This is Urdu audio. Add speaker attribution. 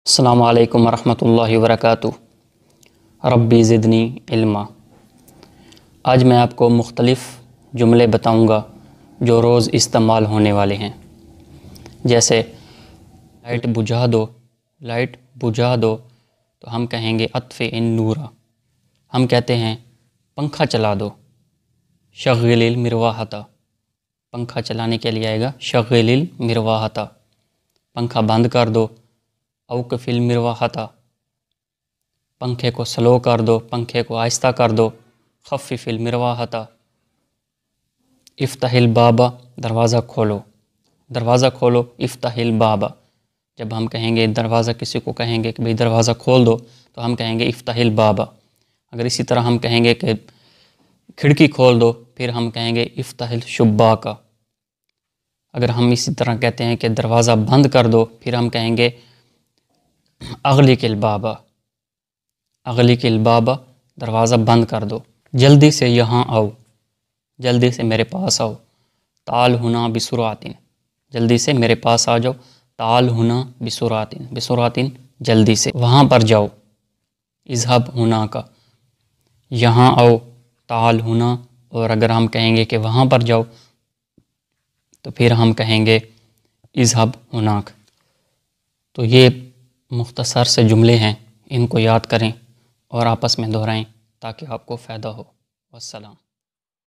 Speaker 1: السلام علیکم ورحمۃ اللہ وبرکاتہ۔ ربی زدنی علما۔ آج میں آپ کو مختلف جملے بتاؤں گا جو روز استعمال ہونے والے ہیں، جیسے لائٹ بجھا دو، لائٹ بجھا دو تو ہم کہیں گے اطفئ النور۔ ہم کہتے ہیں پنکھا چلا دو، شغل المروحۃ۔ پنکھا چلانے کے لیے آئے گا شغل المروحۃ۔ پنکھا بند کر دو، اوقف المروحۃ۔ پنکھے کو سلو کر دو، پنکھے کو آہستہ کر دو، خفف المروحۃ۔ افتح الباب، دروازہ کھولو، دروازہ کھولو، افتح الباب۔ جب ہم کہیں گے دروازہ، کسی کو کہیں گے کہ بھئی دروازہ کھول دو تو ہم کہیں گے افتح الباب۔ اگر اسی طرح ہم کہیں گے کہ کھڑکی کھول دو، پھر ہم کہیں گے افتح الشباک۔ اگر ہم اسی طرح کہتے ہیں کہ دروازہ بند کر دو، پھر ہم کہیں گے اغلق الباب، اغلق الباب، دروازہ بند کر دو۔ جلدی سے یہاں آؤ، جلدی سے میرے پاس آؤ، تعال ہنا بسرعۃ، جلدی سے میرے پاس آ جاؤ، تعال ہنا بسرعۃ، بسرعۃ جلدی سے، وہاں پر جاؤ، اذهب هناک، یہاں آؤ، تعال ہنا۔ اور اگر ہم کہیں گے کہ وہاں پر جاؤ تو پھر ہم کہیں گے اذهب هناک۔ تو یہ مختصر سے جملے ہیں، ان کو یاد کریں اور آپس میں دہرائیں تاکہ آپ کو فائدہ ہو۔ والسلام۔